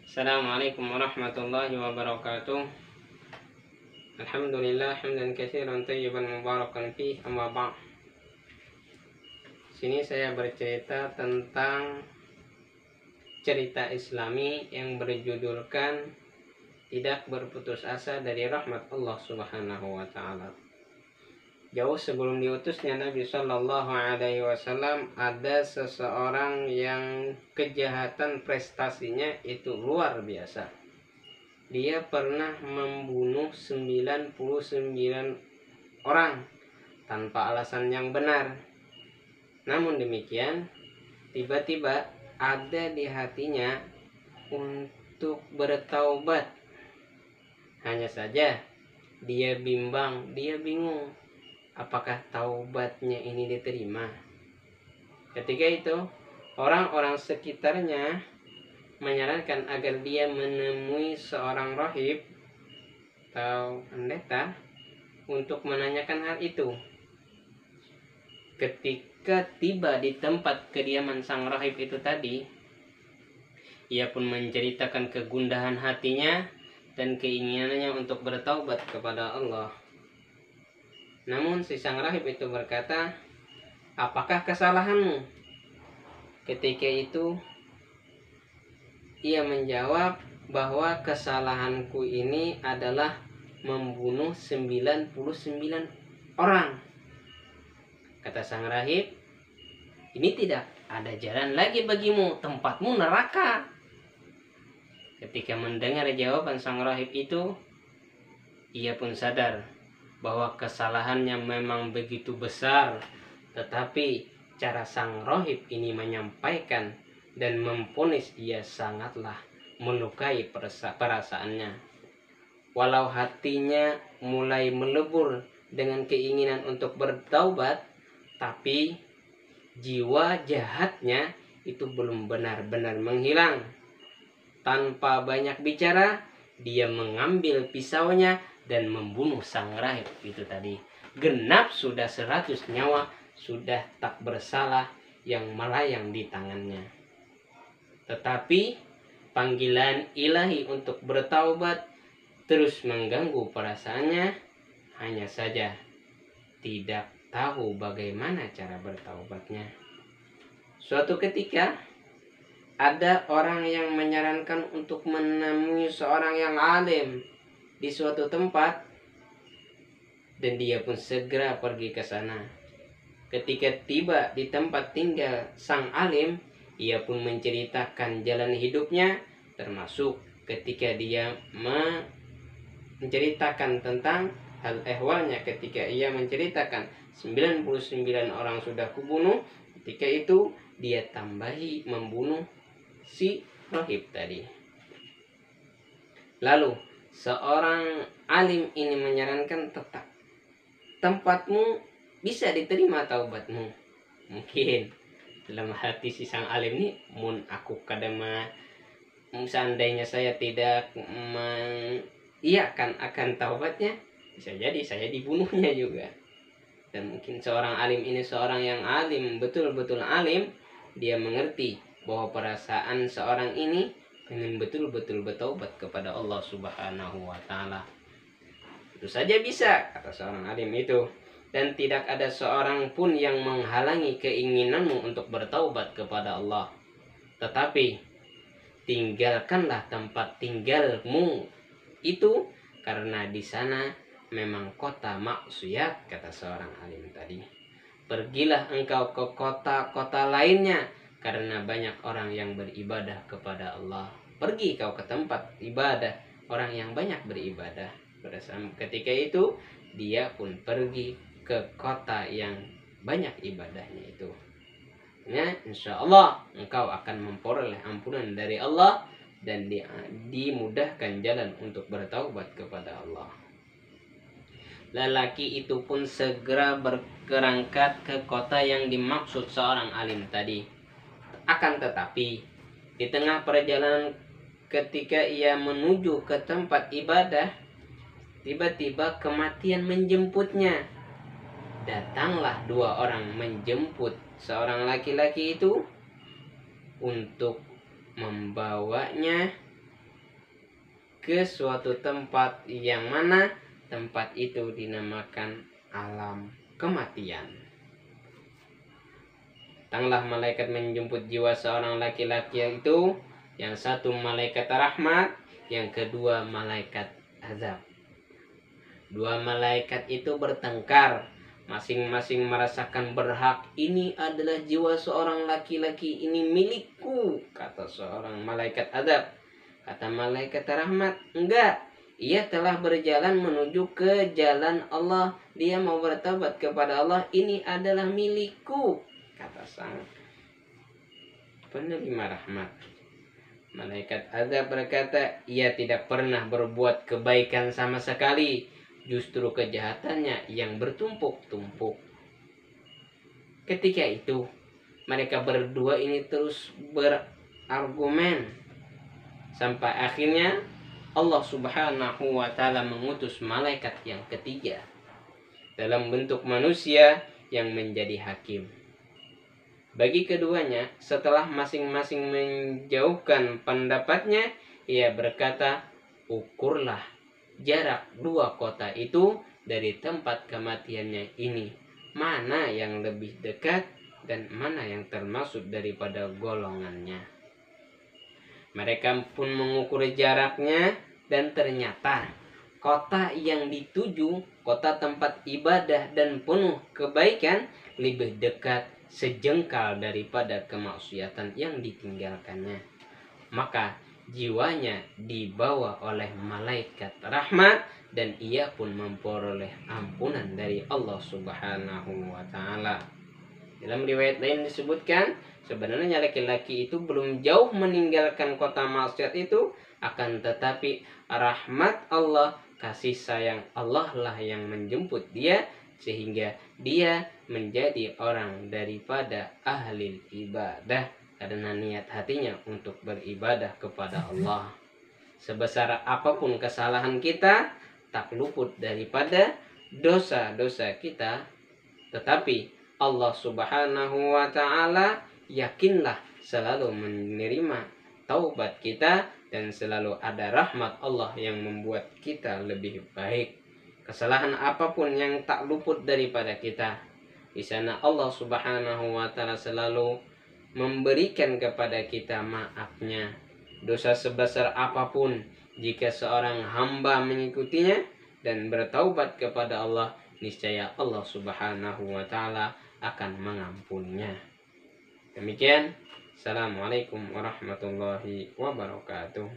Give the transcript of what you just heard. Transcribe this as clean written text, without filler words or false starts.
Assalamualaikum warahmatullahi wabarakatuh. Alhamdulillah hamdan katsiran thayyiban mubarakan fih, amma ba'd. Sini saya bercerita tentang cerita Islami yang berjudulkan Tidak Berputus Asa dari Rahmat Allah Subhanahu wa taala. Jauh sebelum diutusnya Nabi Shallallahu Alaihi Wasallam, ada seseorang yang kejahatan prestasinya itu luar biasa. Dia pernah membunuh 99 orang tanpa alasan yang benar. Namun demikian, tiba-tiba ada di hatinya untuk bertaubat. Hanya saja dia bimbang, dia bingung apakah taubatnya ini diterima. Ketika itu orang-orang sekitarnya menyarankan agar dia menemui seorang rahib atau pendeta untuk menanyakan hal itu. Ketika tiba di tempat kediaman sang rahib itu tadi, ia pun menceritakan kegundahan hatinya dan keinginannya untuk bertaubat kepada Allah. Namun si sang rahib itu berkata, "Apakah kesalahanmu?" Ketika itu ia menjawab bahwa kesalahanku ini adalah membunuh 99 orang. Kata sang rahib, "Ini tidak ada jalan lagi bagimu, tempatmu neraka." Ketika mendengar jawaban sang rahib itu, ia pun sadar bahwa kesalahannya memang begitu besar, tetapi cara sang rahib ini menyampaikan dan memvonis ia sangatlah melukai perasaannya. Walau hatinya mulai melebur dengan keinginan untuk bertaubat, tapi jiwa jahatnya itu belum benar-benar menghilang. Tanpa banyak bicara, dia mengambil pisaunya dan membunuh sang rahib itu tadi. Genap sudah 100 nyawa sudah tak bersalah yang melayang di tangannya. Tetapi panggilan ilahi untuk bertaubat terus mengganggu perasaannya. Hanya saja tidak tahu bagaimana cara bertaubatnya. Suatu ketika ada orang yang menyarankan untuk menemui seorang yang alim di suatu tempat, dan dia pun segera pergi ke sana. Ketika tiba di tempat tinggal sang alim, ia pun menceritakan jalan hidupnya, termasuk ketika dia menceritakan tentang hal ehwalnya. Ketika ia menceritakan 99 orang sudah kubunuh, ketika itu dia tambahi membunuh si rahib tadi. Lalu seorang alim ini menyarankan, tetap tempatmu bisa diterima taubatmu. Mungkin dalam hati si sang alim ini, mun aku kadama seandainya saya tidak mengiyakan akan taubatnya, bisa jadi saya dibunuhnya juga. Dan mungkin seorang alim ini seorang yang alim, betul-betul alim, dia mengerti bahwa perasaan seorang ini ingin betul-betul bertaubat kepada Allah Subhanahu wa taala. Itu saja bisa, kata seorang alim itu, dan tidak ada seorang pun yang menghalangi keinginanmu untuk bertaubat kepada Allah. Tetapi tinggalkanlah tempat tinggalmu itu, karena di sana memang kota maksiat, kata seorang alim tadi. Pergilah engkau ke kota-kota lainnya, karena banyak orang yang beribadah kepada Allah. Pergi kau ke tempat ibadah orang yang banyak beribadah. Pada saat ketika itu dia pun pergi ke kota yang banyak ibadahnya itu. Ya, insya Allah engkau akan memperoleh ampunan dari Allah dan dimudahkan jalan untuk bertaubat kepada Allah. Lelaki itu pun segera berkerangkat ke kota yang dimaksud seorang alim tadi. Akan tetapi di tengah perjalanan ketika ia menuju ke tempat ibadah, tiba-tiba kematian menjemputnya. Datanglah 2 orang menjemput seorang laki-laki itu untuk membawanya ke suatu tempat yang mana tempat itu dinamakan alam kematian. Datanglah malaikat menjemput jiwa seorang laki-laki itu, yang satu malaikat rahmat, yang kedua malaikat azab. Dua malaikat itu bertengkar, masing-masing merasakan berhak. Ini adalah jiwa seorang laki-laki, ini milikku, kata seorang malaikat azab. Kata malaikat rahmat, enggak, ia telah berjalan menuju ke jalan Allah, dia mau bertobat kepada Allah, ini adalah milikku, kata sang penerima rahmat. Malaikat azab berkata, ia tidak pernah berbuat kebaikan sama sekali, justru kejahatannya yang bertumpuk-tumpuk. Ketika itu mereka berdua ini terus berargumen, sampai akhirnya Allah Subhanahu wa ta'ala mengutus malaikat yang ketiga dalam bentuk manusia yang menjadi hakim. Bagi keduanya, setelah masing-masing menjauhkan pendapatnya, ia berkata, ukurlah jarak dua kota itu dari tempat kematiannya ini, mana yang lebih dekat dan mana yang termasuk daripada golongannya. Mereka pun mengukur jaraknya, dan ternyata kota yang dituju, kota tempat ibadah dan penuh kebaikan, lebih dekat sejengkal daripada kemaksiatan yang ditinggalkannya. Maka jiwanya dibawa oleh malaikat rahmat, dan ia pun memperoleh ampunan dari Allah Subhanahu wa ta'ala. Dalam riwayat lain disebutkan, sebenarnya laki-laki itu belum jauh meninggalkan kota maksiat itu, akan tetapi rahmat Allah, kasih sayang Allah lah yang menjemput dia, sehingga dia menjadi orang daripada ahli ibadah, karena niat hatinya untuk beribadah kepada Allah. Sebesar apapun kesalahan kita, tak luput daripada dosa-dosa kita, tetapi Allah Subhanahu wa ta'ala yakinlah selalu menerima taubat kita, dan selalu ada rahmat Allah yang membuat kita lebih baik. Kesalahan apapun yang tak luput daripada kita, di sana Allah Subhanahu wa ta'ala selalu memberikan kepada kita maafnya. Dosa sebesar apapun, jika seorang hamba mengikutinya dan bertaubat kepada Allah, niscaya Allah Subhanahu wa ta'ala akan mengampuninya. Demikian, Assalamualaikum warahmatullahi wabarakatuh.